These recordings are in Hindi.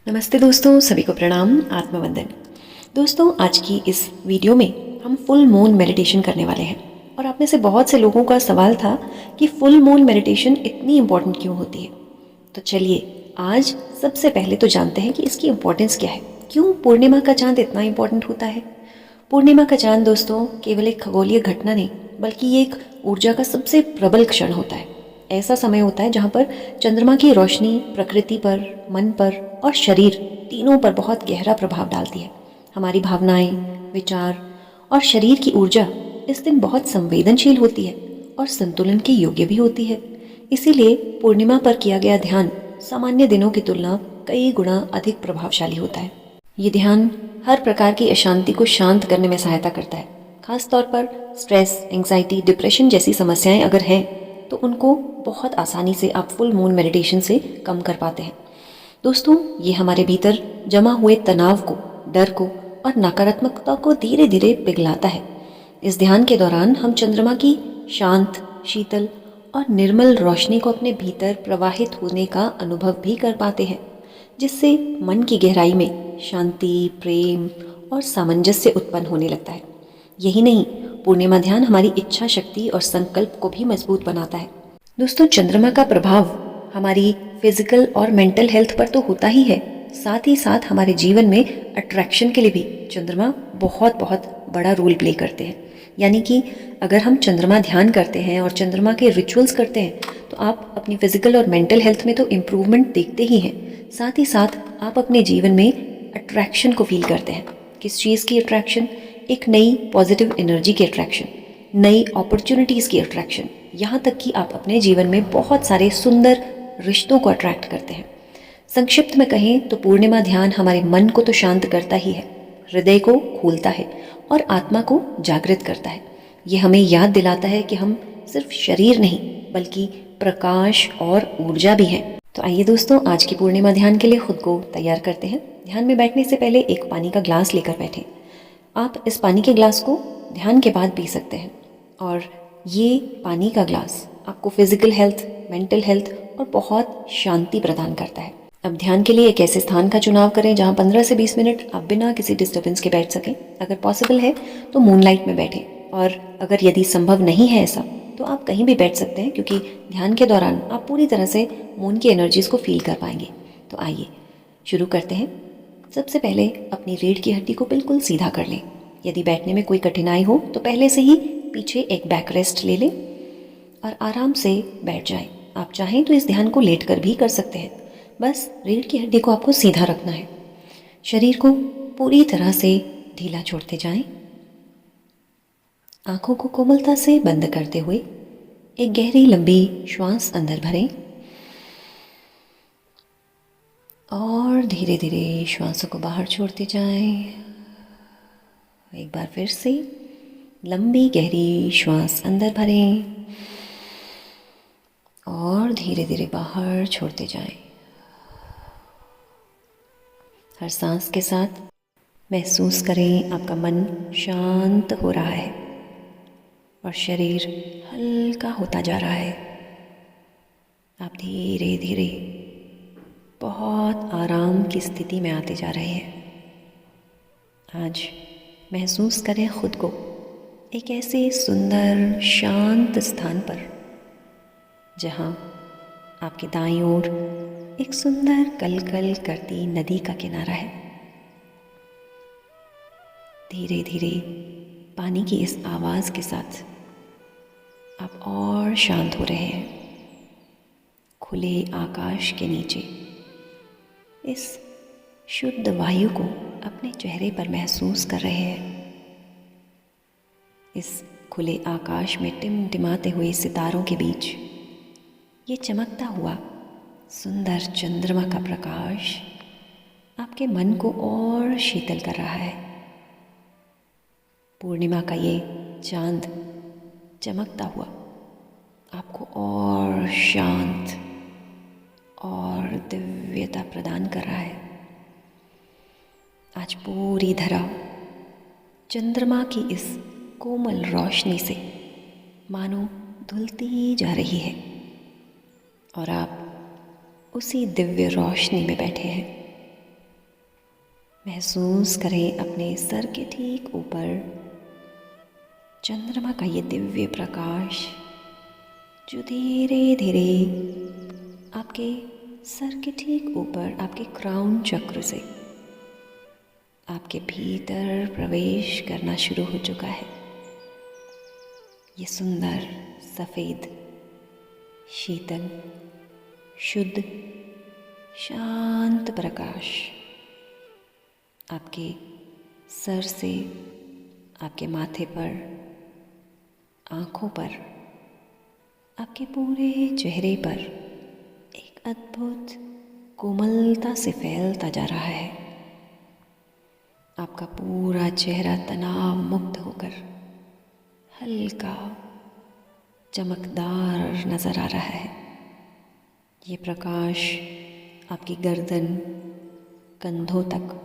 नमस्ते दोस्तों, सभी को प्रणाम, आत्मवंदन। दोस्तों, आज की इस वीडियो में हम फुल मून मेडिटेशन करने वाले हैं। और आप में से बहुत से लोगों का सवाल था कि फुल मून मेडिटेशन इतनी इम्पोर्टेंट क्यों होती है। तो चलिए आज सबसे पहले तो जानते हैं कि इसकी इम्पोर्टेंस क्या है, क्यों पूर्णिमा का चांद इतना इम्पोर्टेंट होता है। पूर्णिमा का चांद दोस्तों केवल एक खगोलीय घटना नहीं, बल्कि ये एक ऊर्जा का सबसे प्रबल क्षण होता है। ऐसा समय होता है जहाँ पर चंद्रमा की रोशनी प्रकृति पर, मन पर और शरीर तीनों पर बहुत गहरा प्रभाव डालती है। हमारी भावनाएं, विचार और शरीर की ऊर्जा इस दिन बहुत संवेदनशील होती है और संतुलन के योग्य भी होती है। इसीलिए पूर्णिमा पर किया गया ध्यान सामान्य दिनों की तुलना कई गुना अधिक प्रभावशाली होता है। ये ध्यान हर प्रकार की अशांति को शांत करने में सहायता करता है। खास तौर पर स्ट्रेस, एंग्जाइटी, डिप्रेशन जैसी समस्याएं अगर हैं तो उनको बहुत आसानी से आप फुल मून मेडिटेशन से कम कर पाते हैं। दोस्तों, ये हमारे भीतर जमा हुए तनाव को, डर को और नकारात्मकता को धीरे धीरे पिघलाता है। इस ध्यान के दौरान हम चंद्रमा की शांत, शीतल और निर्मल रोशनी को अपने भीतर प्रवाहित होने का अनुभव भी कर पाते हैं, जिससे मन की गहराई में शांति, प्रेम और सामंजस्य उत्पन्न होने लगता है। यही नहीं, पूर्णिमा ध्यान हमारी इच्छा शक्ति और संकल्प को भी मजबूत बनाता है। दोस्तों, चंद्रमा का प्रभाव हमारी फिजिकल और मेंटल हेल्थ पर तो होता ही है, साथ ही साथ हमारे जीवन में अट्रैक्शन के लिए भी चंद्रमा बहुत बहुत बड़ा रोल प्ले करते हैं। यानी कि अगर हम चंद्रमा ध्यान करते हैं और चंद्रमा के रिचुअल्स करते हैं तो आप अपनी फिजिकल और मेंटल हेल्थ में तो इम्प्रूवमेंट देखते ही हैं, साथ ही साथ आप अपने जीवन में अट्रैक्शन को फील करते हैं। किस चीज़ की अट्रैक्शन? एक नई पॉजिटिव एनर्जी की अट्रैक्शन, नई अपॉर्चुनिटीज़ की अट्रैक्शन, यहाँ तक कि आप अपने जीवन में बहुत सारे सुंदर रिश्तों को अट्रैक्ट करते हैं। संक्षिप्त में कहें तो पूर्णिमा ध्यान हमारे मन को तो शांत करता ही है, हृदय को खोलता है और आत्मा को जागृत करता है। ये हमें याद दिलाता है कि हम सिर्फ शरीर नहीं बल्कि प्रकाश और ऊर्जा भी हैं। तो आइए दोस्तों, आज की पूर्णिमा ध्यान के लिए खुद को तैयार करते हैं। ध्यान में बैठने से पहले एक पानी का ग्लास लेकर बैठें। आप इस पानी के ग्लास को ध्यान के बाद पी सकते हैं और ये पानी का ग्लास आपको फिजिकल हेल्थ, मेंटल हेल्थ और बहुत शांति प्रदान करता है। अब ध्यान के लिए एक ऐसे स्थान का चुनाव करें जहाँ 15 से 20 मिनट आप बिना किसी डिस्टर्बेंस के बैठ सकें। अगर पॉसिबल है तो मूनलाइट में बैठें, और अगर यदि संभव नहीं है ऐसा तो आप कहीं भी बैठ सकते हैं, क्योंकि ध्यान के दौरान आप पूरी तरह से मून की एनर्जीज़ को फील कर पाएंगे। तो आइए शुरू करते हैं। सबसे पहले अपनी रीढ़ की हड्डी को बिल्कुल सीधा कर लें। यदि बैठने में कोई कठिनाई हो तो पहले से ही पीछे एक बैक रेस्ट ले लें और आराम से बैठ जाएं। आप चाहें तो इस ध्यान को लेटकर भी कर सकते हैं। बस रीढ़ की हड्डी को आपको सीधा रखना है। शरीर को पूरी तरह से ढीला छोड़ते जाएं। आंखों को कोमलता से बंद करते हुए एक गहरी लंबी श्वास अंदर भरें और धीरे धीरे श्वासों को बाहर छोड़ते जाएं। एक बार फिर से लंबी गहरी श्वास अंदर भरें और धीरे धीरे बाहर छोड़ते जाएं। हर सांस के साथ महसूस करें आपका मन शांत हो रहा है और शरीर हल्का होता जा रहा है। आप धीरे धीरे बहुत आराम की स्थिति में आते जा रहे हैं। आज महसूस करें खुद को एक ऐसे सुंदर शांत स्थान पर जहाँ आपके दाईं ओर एक सुंदर कलकल करती नदी का किनारा है। धीरे धीरे पानी की इस आवाज़ के साथ आप और शांत हो रहे हैं। खुले आकाश के नीचे इस शुद्ध वायु को अपने चेहरे पर महसूस कर रहे हैं। इस खुले आकाश में टिमटिमाते हुए सितारों के बीच ये चमकता हुआ सुंदर चंद्रमा का प्रकाश आपके मन को और शीतल कर रहा है। पूर्णिमा का ये चांद चमकता हुआ आपको और शांत और दिव्यता प्रदान कर रहा है। आज पूरी धरा चंद्रमा की इस कोमल रोशनी से मानो धुलती जा रही है और आप उसी दिव्य रोशनी में बैठे हैं। महसूस करें अपने सर के ठीक ऊपर चंद्रमा का ये दिव्य प्रकाश जो धीरे धीरे आपके सर के ठीक ऊपर आपके क्राउन चक्र से आपके भीतर प्रवेश करना शुरू हो चुका है। ये सुंदर सफ़ेद शीतल शुद्ध शांत प्रकाश आपके सर से आपके माथे पर, आँखों पर, आपके पूरे चेहरे पर एक अद्भुत कोमलता से फैलता जा रहा है। आपका पूरा चेहरा तनाव मुक्त होकर हल्का चमकदार नज़र आ रहा है। ये प्रकाश आपकी गर्दन कंधों तक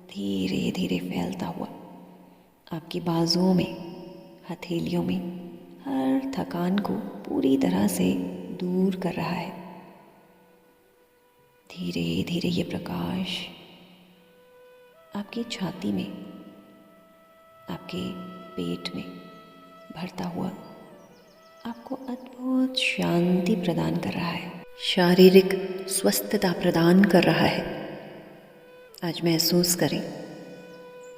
धीरे धीरे फैलता हुआ आपकी बाजुओं में, हथेलियों में हर थकान को पूरी तरह से दूर कर रहा है। धीरे धीरे ये प्रकाश आपकी छाती में, आपके पेट में भरता हुआ आपको अद्भुत शांति प्रदान कर रहा है, शारीरिक स्वस्थता प्रदान कर रहा है। आज महसूस करें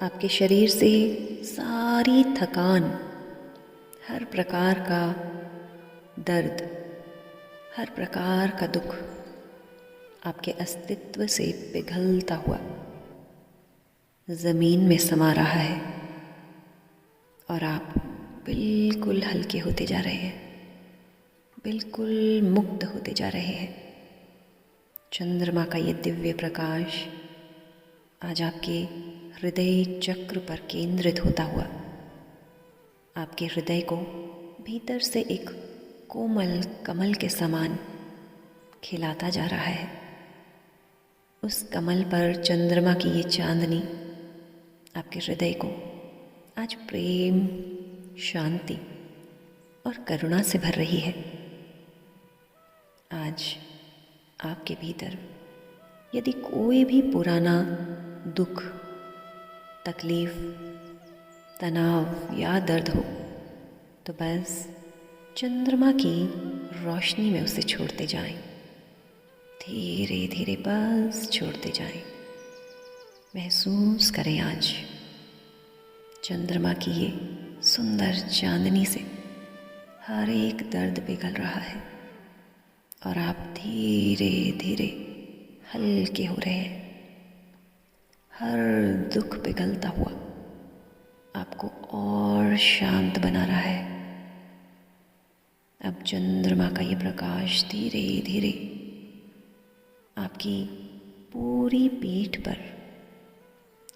आपके शरीर से सारी थकान, हर प्रकार का दर्द, हर प्रकार का दुख आपके अस्तित्व से पिघलता हुआ ज़मीन में समा रहा है और आप बिल्कुल हल्के होते जा रहे हैं, बिल्कुल मुक्त होते जा रहे हैं। चंद्रमा का ये दिव्य प्रकाश आज आपके हृदय चक्र पर केंद्रित होता हुआ आपके हृदय को भीतर से एक कोमल कमल के समान खिलाता जा रहा है। उस कमल पर चंद्रमा की ये चांदनी आपके हृदय को आज प्रेम, शांति और करुणा से भर रही है। आज आपके भीतर यदि कोई भी पुराना दुख, तकलीफ, तनाव या दर्द हो तो बस चंद्रमा की रोशनी में उसे छोड़ते जाएं। धीरे धीरे बस छोड़ते जाएं। महसूस करें आज चंद्रमा की ये सुंदर चांदनी से हर एक दर्द पिघल रहा है और आप धीरे धीरे हल्के हो रहे हैं। हर दुख पिघलता हुआ आपको और शांत बना रहा है। अब चंद्रमा का ये प्रकाश धीरे धीरे आपकी पूरी पीठ पर,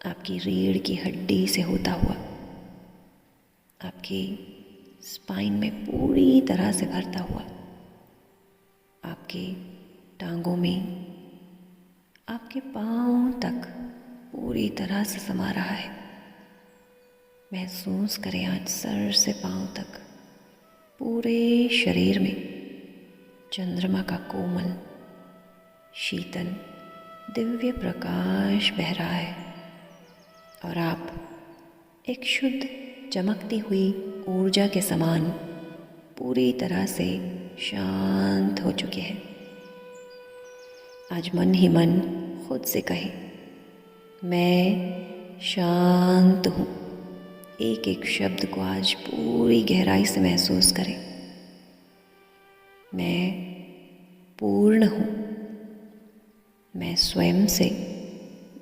आपकी रीढ़ की हड्डी से होता हुआ आपके स्पाइन में पूरी तरह से भरता हुआ आपके टांगों में, आपके पाँव तक पूरी तरह से समा रहा है। महसूस करें आज सर से पाँव तक पूरे शरीर में चंद्रमा का कोमल, शीतल, दिव्य प्रकाश बह रहा है और आप एक शुद्ध चमकती हुई ऊर्जा के समान पूरी तरह से शांत हो चुके हैं। आज मन ही मन खुद से कहें, मैं शांत हूँ। एक एक शब्द को आज पूरी गहराई से महसूस करें। मैं पूर्ण हूँ। मैं स्वयं से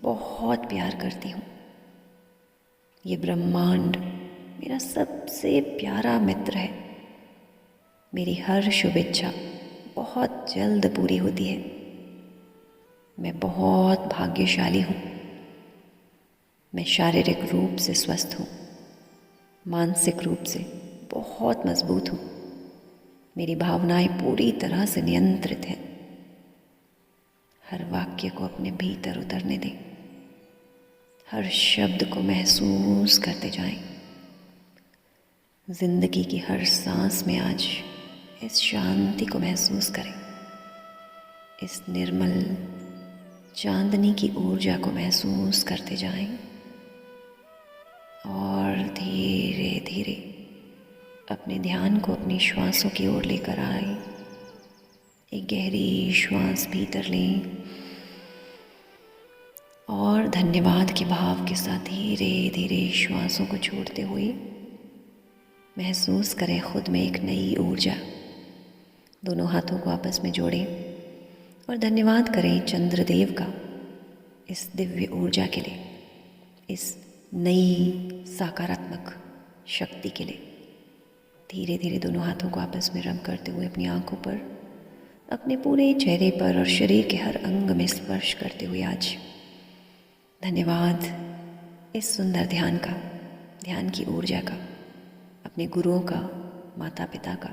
बहुत प्यार करती हूँ। ये ब्रह्मांड मेरा सबसे प्यारा मित्र है। मेरी हर शुभ इच्छा बहुत जल्द पूरी होती है। मैं बहुत भाग्यशाली हूँ। मैं शारीरिक रूप से स्वस्थ हूँ, मानसिक रूप से बहुत मजबूत हूँ। मेरी भावनाएं पूरी तरह से नियंत्रित हैं। हर वाक्य को अपने भीतर उतरने दें। हर शब्द को महसूस करते जाएं। जिंदगी की हर सांस में आज इस शांति को महसूस करें। इस निर्मल चांदनी की ऊर्जा को महसूस करते जाएं और धीरे धीरे अपने ध्यान को अपनी श्वासों की ओर लेकर आए। एक गहरी श्वास भीतर लें और धन्यवाद के भाव के साथ धीरे धीरे श्वासों को छोड़ते हुए महसूस करें खुद में एक नई ऊर्जा। दोनों हाथों को आपस में जोड़ें और धन्यवाद करें चंद्रदेव का इस दिव्य ऊर्जा के लिए, इस नई सकारात्मक शक्ति के लिए। धीरे धीरे दोनों हाथों को आपस में रब करते हुए अपनी आंखों पर, अपने पूरे चेहरे पर और शरीर के हर अंग में स्पर्श करते हुए आज धन्यवाद इस सुंदर ध्यान का, ध्यान की ऊर्जा का, अपने गुरुओं का, माता पिता का,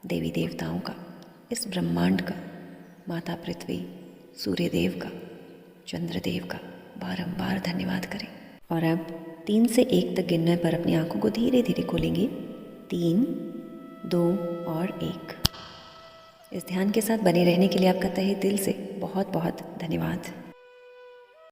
देवी देवताओं का, इस ब्रह्मांड का, माता पृथ्वी, सूर्य देव का, चंद्रदेव का बारंबार धन्यवाद करें। और अब 3 से 1 तक गिनने पर अपनी आंखों को धीरे धीरे खोलेंगे। 3, 2 और 1। इस ध्यान के साथ बने रहने के लिए आपका तहे दिल से बहुत बहुत धन्यवाद।